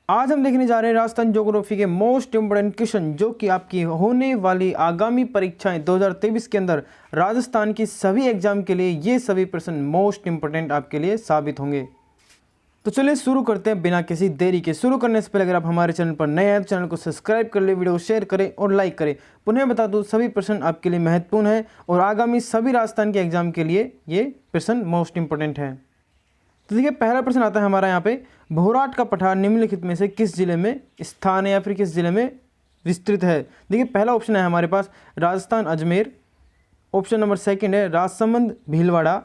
आज हम देखने जा रहे हैं राजस्थान ज्योग्राफी के मोस्ट इम्पोर्टेंट क्वेश्चन, जो कि आपकी होने वाली आगामी परीक्षाएं 2023 के अंदर राजस्थान की सभी एग्जाम के लिए ये सभी प्रश्न मोस्ट इम्पोर्टेंट आपके लिए साबित होंगे। तो चलिए शुरू करते हैं बिना किसी देरी के। शुरू करने से पहले अगर आप हमारे चैनल पर नए हैं तो चैनल को सब्सक्राइब कर ले, वीडियो को शेयर करें और लाइक करें। पुनः बता दूं, सभी प्रश्न आपके लिए महत्वपूर्ण है और आगामी सभी राजस्थान के एग्जाम के लिए ये प्रश्न मोस्ट इंपोर्टेंट है। तो देखिए, पहला प्रश्न आता है हमारा यहाँ पे, भोराट का पठार निम्नलिखित में से किस जिले में स्थान है या फिर किस जिले में विस्तृत है। देखिए, पहला ऑप्शन है हमारे पास Rajasthan Ajmer, option number second है राजसमंद भीलवाड़ा,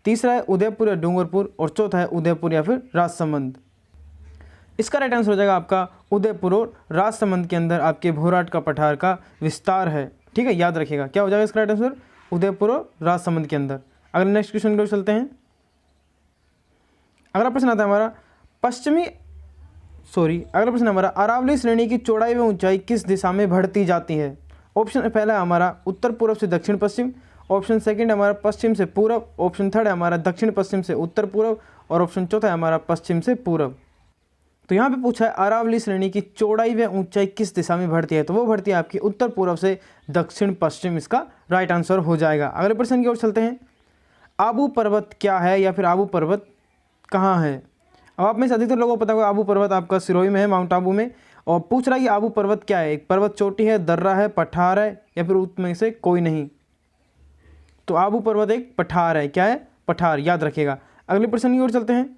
तीसरा है उदयपुर या डूंगरपुर और चौथा है उदयपुर या फिर राजसमंद। इसका राइट आंसर हो जाएगा आपका उदयपुर और राजसमंद के अंदर आपके भोराट का पठार का विस्तार है। ठीक है, याद रखिएगा क्या हो जाएगा इसका राइट आंसर, उदयपुर और राजसमंद के अंदर। अगले नेक्स्ट क्वेश्चन की ओर चलते हैं। अगला प्रश्न आता है हमारा अगला प्रश्न हमारा अरावली श्रेणी की चौड़ाई व ऊंचाई किस दिशा में बढ़ती जाती है। ऑप्शन पहला है हमारा उत्तर पूर्व से दक्षिण पश्चिम, ऑप्शन सेकंड है हमारा पश्चिम से पूर्व, ऑप्शन थर्ड है हमारा दक्षिण पश्चिम से उत्तर पूर्व और ऑप्शन चौथा है हमारा पश्चिम से पूर्व। तो यहाँ पे पूछा है अरावली श्रेणी की चौड़ाई व ऊंचाई किस दिशा में बढ़ती है, तो वो बढ़ती है आपकी उत्तर पूर्व से दक्षिण पश्चिम, इसका राइट आंसर हो जाएगा। अगले प्रश्न की ओर चलते हैं। आबू पर्वत क्या है या फिर आबू पर्वत कहाँ है। अब आप में से अधिकतर लोगों को पता होगा आबू पर्वत आपका सिरोही में है, माउंट आबू में। और पूछ रहा है कि आबू पर्वत क्या है, एक पर्वत चोटी है, दर्रा है, पठार है या फिर उसमें से कोई नहीं। तो आबू पर्वत एक पठार है। क्या है, पठार, याद रखिएगा। अगले प्रश्न की ओर चलते हैं।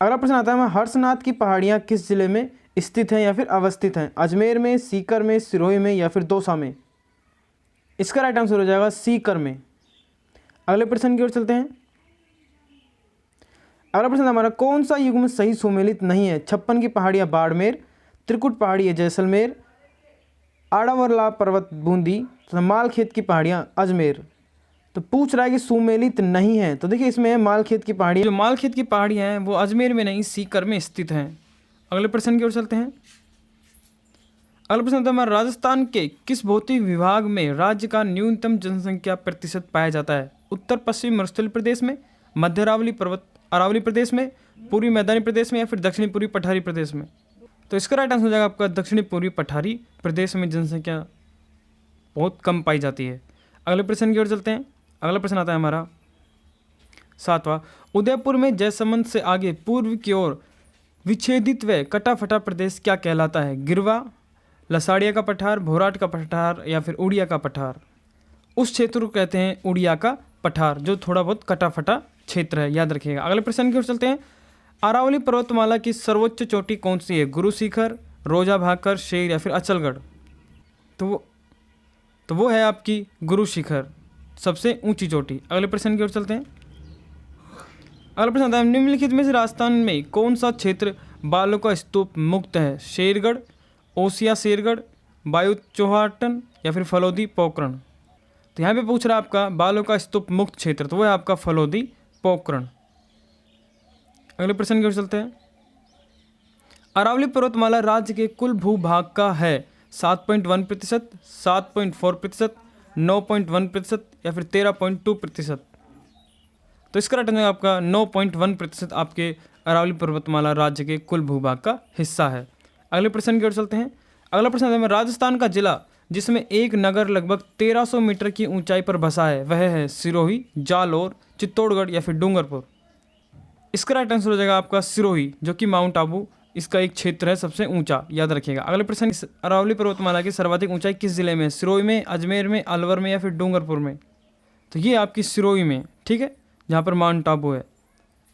अगला प्रश्न आता है हर्षनाथ की पहाड़ियाँ किस जिले में स्थित हैं या फिर अवस्थित हैं। अजमेर में, सीकर में, सिरोही में या फिर दौसा में। इसका राइट आंसर हो जाएगा सीकर में। अगले प्रश्न की ओर चलते हैं। अगला प्रश्न हमारा कौन सा युग्म सही सुमेलित नहीं है। 56 की पहाड़ियाँ बाड़मेर, त्रिकुट पहाड़ी है जैसलमेर, आड़ावरला पर्वत बूंदी, तो मालखेत की पहाड़ियाँ अजमेर। तो पूछ रहा है कि सुमेलित नहीं है, तो देखिए इसमें है मालखेत की पहाड़ी। जो मालखेत की पहाड़ियाँ हैं वो अजमेर में नहीं सीकर में स्थित हैं। अगले प्रश्न की ओर चलते हैं। अगला प्रश्न हमारा राजस्थान के किस भौतिक विभाग में राज्य का न्यूनतम जनसंख्या प्रतिशत पाया जाता है। उत्तर पश्चिम मरुस्थलीय प्रदेश में, मध्य अरावली प्रदेश में, पूर्वी मैदानी प्रदेश में या फिर दक्षिणी पूर्वी पठारी प्रदेश में। तो इसका राइट आंसर हो जाएगा आपका दक्षिणी पूर्वी पठारी प्रदेश में जनसंख्या बहुत कम पाई जाती है। अगले प्रश्न की ओर चलते हैं। अगला प्रश्न आता है हमारा 7वां, उदयपुर में जयसमंद से आगे पूर्व की ओर विच्छेदित व कटा फटा प्रदेश क्या कहलाता है। गिरवा, लसाड़िया का पठार, भोराट का पठार या फिर उड़िया का पठार। उस क्षेत्र को कहते हैं उड़िया का पठार, जो थोड़ा बहुत कटा फटा क्षेत्र है, याद रखिएगा। अगले प्रश्न की ओर चलते हैं। अरावली पर्वतमाला की सर्वोच्च चोटी कौन सी है। गुरु शिखर, रोजा भाकर, शेर या फिर अचलगढ़। तो वो है आपकी गुरु शिखर, सबसे ऊंची चोटी। अगले प्रश्न की ओर चलते हैं। अगला प्रश्न आता है निम्नलिखित में से राजस्थान में कौन सा क्षेत्र बालों का स्तूप मुक्त है। शेरगढ़, ओसिया शेरगढ़, वायु चौहाटन या फिर फलोदी पोकरण। तो यहाँ पे पूछ रहा है आपका बालों का स्तूप मुक्त क्षेत्र, तो वो है आपका फलोदी पोकरण। अगले प्रश्न की ओर चलते हैं। अरावली पर्वतमाला राज्य के कुल भूभाग का है 7.1%, 7.4%, 9.1% या फिर 13.2%। तो इसका राइट आंसर आपका 9.1% आपके अरावली पर्वतमाला राज्य के कुल भूभाग का हिस्सा है। अगले प्रश्न की ओर चलते हैं। अगला प्रश्न है राजस्थान का जिला जिसमें एक नगर लगभग 1300 मीटर की ऊंचाई पर बसा है, वह है सिरोही, जालौर, चित्तौड़गढ़ या फिर डूंगरपुर। इसका राइट आंसर हो जाएगा आपका सिरोही, जो कि माउंट आबू इसका एक क्षेत्र है सबसे ऊंचा, याद रखिएगा। अगले प्रश्न, अरावली पर्वतमाला की सर्वाधिक ऊंचाई किस जिले में। सिरोही में, अजमेर में, अलवर में या फिर डूंगरपुर में। तो ये आपकी सिरोही में, ठीक है, जहाँ पर माउंट आबू है।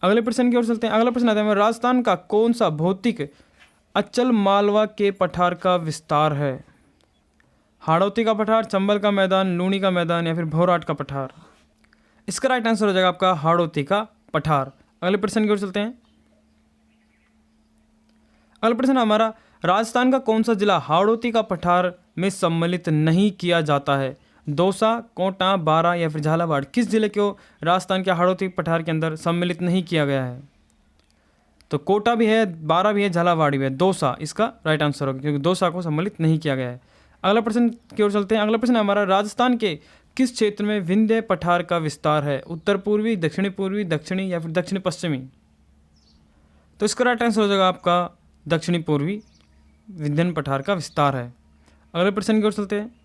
अगले प्रश्न की ओर चलते हैं। अगला प्रश्न आता है राजस्थान का कौन सा भौतिक अचल मालवा के पठार का विस्तार है। हाड़ौती का पठार, चंबल का मैदान, लूणी का मैदान या फिर भोराट का पठार। इसका राइट आंसर हो जाएगा आपका हाड़ौती का पठार। अगले प्रश्न की ओर चलते हैं। अगला प्रश्न हमारा राजस्थान का कौन सा जिला हाड़ौती का पठार में सम्मिलित नहीं किया जाता है। दौसा, कोटा, बारां या फिर झालावाड़। किस जिले को राजस्थान के हाड़ौती पठार के अंदर सम्मिलित नहीं किया गया है। तो कोटा भी है, बारां भी है, झालावाड़ भी है, दौसा इसका राइट आंसर होगा, क्योंकि दौसा को सम्मिलित नहीं किया गया है। अगला प्रश्न की ओर चलते हैं। अगला प्रश्न हमारा राजस्थान के किस क्षेत्र में विंध्य पठार का विस्तार है। उत्तर पूर्वी, दक्षिणी पूर्वी, दक्षिणी या फिर दक्षिण पश्चिमी। तो इसका राइट आंसर हो जाएगा आपका दक्षिणी पूर्वी विंध्य पठार का विस्तार है। अगले प्रश्न की ओर चलते हैं।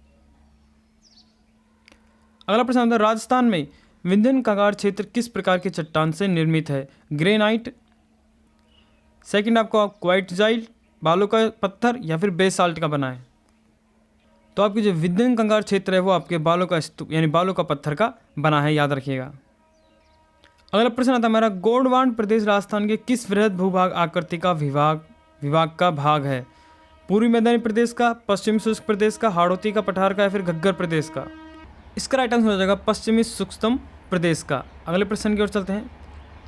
अगला प्रश्न आता है, राजस्थान में विंध्य कंगार क्षेत्र किस प्रकार के चट्टान से निर्मित है? ग्रेनाइट, सेकंड आपका क्वार्टजाइट, बालू का पत्थर, या फिर बेसाल्ट का बना है? तो आपकी जो विंध्य कंगार क्षेत्र है वो आपके बालू का स्तूप यानी बालू का पत्थर का बना है, याद रखिएगा। अगला प्रश्न आता है हमारा, गोंडवाना प्रदेश राजस्थान के किस वृहद भूभाग आकृति का विभाग का भाग है? पूर्वी मैदानी प्रदेश का, पश्चिमी शुष्क प्रदेश का, हाड़ौती का पठार का, या फिर घग्गर प्रदेश का? इसका राइट आंसर हो जाएगा पश्चिमी शुष्कतम प्रदेश का। अगले प्रश्न की ओर चलते हैं।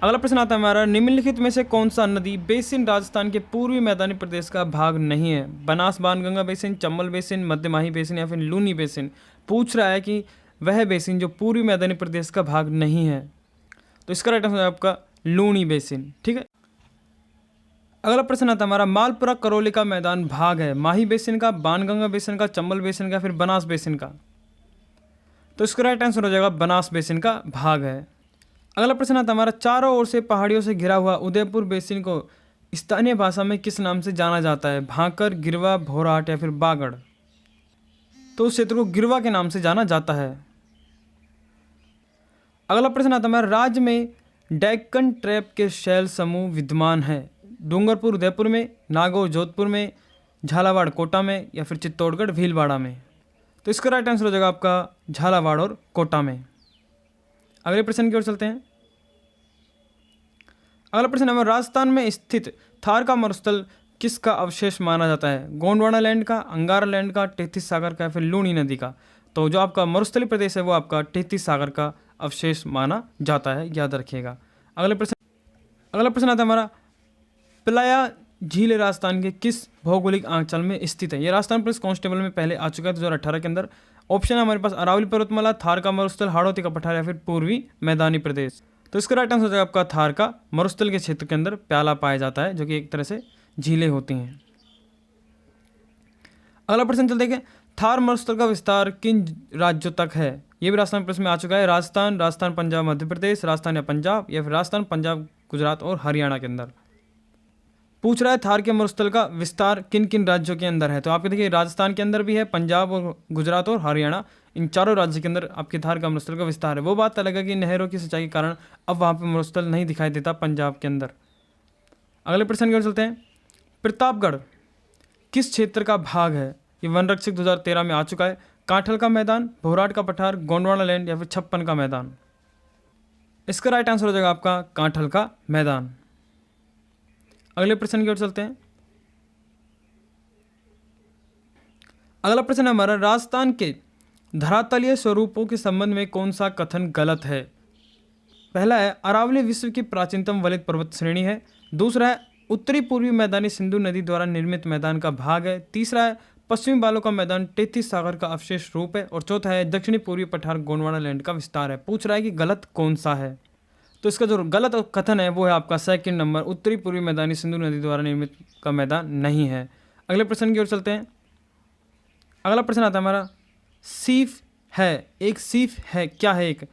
अगला प्रश्न आता है हमारा, निम्नलिखित में से कौन सा नदी बेसिन राजस्थान के पूर्वी मैदानी प्रदेश का भाग नहीं है? Banas Banganga basin, Chambal basin, Madhyamahi basin, या फिर लूनी बेसिन? पूछ रहा है कि वह बेसिन जो पूर्वी मैदानी प्रदेश का भाग नहीं है। तो इसका राइट आंसर है आपका लूनी बेसिन। ठीक है। अगला प्रश्न आता है हमारा, मालपुरा करौली का मैदान भाग है माही बेसिन का, बाणगंगा बेसिन का, चंबल बेसिन का, फिर बनास बेसिन का? तो इसका राइट आंसर हो जाएगा बनास बेसिन का भाग है। अगला प्रश्न आता है हमारा, चारों ओर से पहाड़ियों से घिरा हुआ उदयपुर बेसिन को स्थानीय भाषा में किस नाम से जाना जाता है? भांकर, गिरवा, भोराट, या फिर बागड़? तो उस क्षेत्र को गिरवा के नाम से जाना जाता है। अगला प्रश्न आता है हमारा, राज्य में डेक्कन ट्रैप के शैल समूह विद्यमान है? डूंगरपुर उदयपुर में, नागौर जोधपुर में, झालावाड़ कोटा में, या फिर चित्तौड़गढ़ भीलवाड़ा में? तो इसका राइट आंसर हो जाएगा आपका झालावाड़ और कोटा में। अगले प्रश्न की ओर चलते हैं। अगला प्रश्न हमारा, राजस्थान में स्थित थार का मरुस्थल किसका अवशेष माना जाता है? गोंडवाना लैंड का, अंगारा लैंड का, टेथिस सागर का, या फिर लूनी नदी का? तो जो आपका मरुस्थलीय प्रदेश है वो आपका टेथिस सागर का अवशेष माना जाता है, याद रखिएगा। अगला प्रश्न आता है हमारा, पिलाया झील राजस्थान के किस भौगोलिक आंचल में स्थित है? ये राजस्थान पुलिस कांस्टेबल में पहले आ चुका है 2018 के अंदर। ऑप्शन है हमारे पास अरावली पर्वतमाला, थार का मरुस्थल, हाड़ौती का पठार, या फिर पूर्वी मैदानी प्रदेश? तो इसका राइट आंसर हो जाएगा आपका थार का मरुस्थल के क्षेत्र के अंदर प्याला पाया जाता है, जो कि एक तरह से झीलें होती हैं। अगला प्रश्न चलते हैं, थार मरुस्थल का विस्तार किन राज्यों तक है? ये भी राजस्थान पुलिस में आ चुका है। राजस्थान, पंजाब, मध्य प्रदेश, राजस्थान या पंजाब, या फिर राजस्थान, पंजाब, गुजरात और हरियाणा के अंदर? पूछ रहा है थार के मरुस्थल का विस्तार किन किन राज्यों के अंदर है? तो आपके देखिए राजस्थान के अंदर भी है, पंजाब और गुजरात और हरियाणा, इन चारों राज्यों के अंदर आपके थार का मरुस्थल का विस्तार है। वो बात अलग है कि नहरों की सिंचाई के कारण अब वहाँ पे मरुस्थल नहीं दिखाई देता पंजाब के अंदर। अगले प्रश्न की ओर चलते हैं। प्रतापगढ़ किस क्षेत्र का भाग है? ये वन रक्षक 2013 में आ चुका है। कांठल का मैदान, भोराट का पठार, गोंडवाना लैंड, या फिर छप्पन का मैदान? इसका राइट आंसर हो जाएगा आपका कांठल का मैदान। अगले प्रश्न की ओर चलते हैं। अगला प्रश्न है हमारा, राजस्थान के धरातलीय स्वरूपों के संबंध में कौन सा कथन गलत है? पहला है, अरावली विश्व की प्राचीनतम वलित पर्वत श्रेणी है। दूसरा है, उत्तरी पूर्वी मैदानी सिंधु नदी द्वारा निर्मित मैदान का भाग है। तीसरा है, पश्चिमी बालों का मैदान टेथिस सागर का अवशेष रूप है। और चौथा है, दक्षिणी पूर्वी पठार गोंडवाना लैंड का विस्तार है। पूछ रहा है कि गलत कौन सा है? तो इसका जो गलत कथन है वो है आपका सेकंड नंबर, उत्तरी पूर्वी मैदानी सिंधु नदी द्वारा निर्मित का मैदान नहीं है। अगले प्रश्न की ओर चलते हैं। अगला प्रश्न आता है हमारा, सीफ है, एक सीफ है क्या है? एक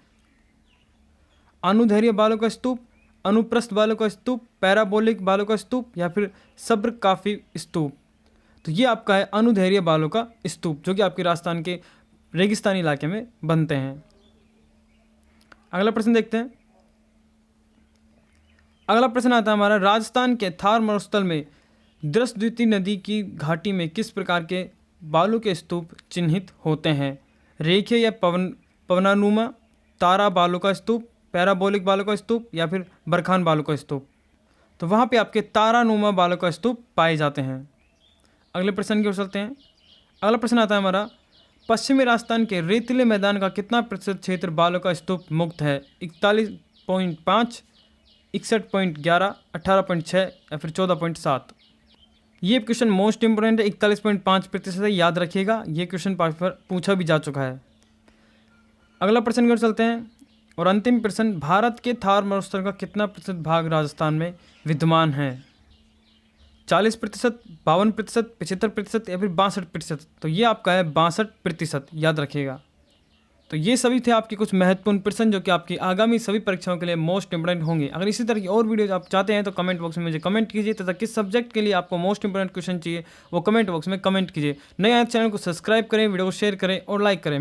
अनुदैर्घ्य बालों का स्तूप, अनुप्रस्थ बालों का स्तूप, पैराबोलिक बालों का स्तूप, या फिर सब्र काफी स्तूप? तो ये आपका है अनुदैर्घ्य बालों का स्तूप, जो कि आपके राजस्थान के रेगिस्तानी इलाके में बनते हैं। अगला प्रश्न देखते हैं। अगला प्रश्न आता है हमारा, राजस्थान के थार मरुस्थल में द्रष्टद्युति नदी की घाटी में किस प्रकार के बालू के स्तूप चिन्हित होते हैं? रेखीय या पवनानुमा, तारा बालू का स्तूप, पैराबोलिक बालू का स्तूप, या फिर बरखान बालू का स्तूप? तो वहाँ पे आपके तारानुमा बालू का स्तूप पाए जाते हैं। अगले प्रश्न की ओर चलते हैं। अगला प्रश्न आता है हमारा, पश्चिमी राजस्थान के रेतीले मैदान का कितना प्रतिशत क्षेत्र बालू का स्तूप मुक्त है? 41.5, 61.11, 18.6, या फिर 14.7? ये क्वेश्चन मोस्ट इंपोर्टेंट है। 41.5% है, याद रखिएगा। ये क्वेश्चन पूछा भी जा चुका है। अगला प्रश्न की ओर चलते हैं। और अंतिम प्रश्न, भारत के थार मरुस्थल का कितना प्रतिशत भाग राजस्थान में विद्यमान है? 40%, 52%, 75%, या फिर 62%? तो ये आपका है 62%, याद रखिएगा। तो ये सभी थे आपके कुछ महत्वपूर्ण प्रश्न जो कि आपकी आगामी सभी परीक्षाओं के लिए मोस्ट इंपोर्टेंट होंगे। अगर इसी तरह की और वीडियोज आप चाहते हैं तो कमेंट बॉक्स में मुझे कमेंट कीजिए, तथा किस सब्जेक्ट के लिए आपको मोस्ट इंपोर्टेंट क्वेश्चन चाहिए वो कमेंट बॉक्स में कमेंट कीजिए। नए आए चैनल को सब्सक्राइब करें, वीडियो को शेयर करें और लाइक करें।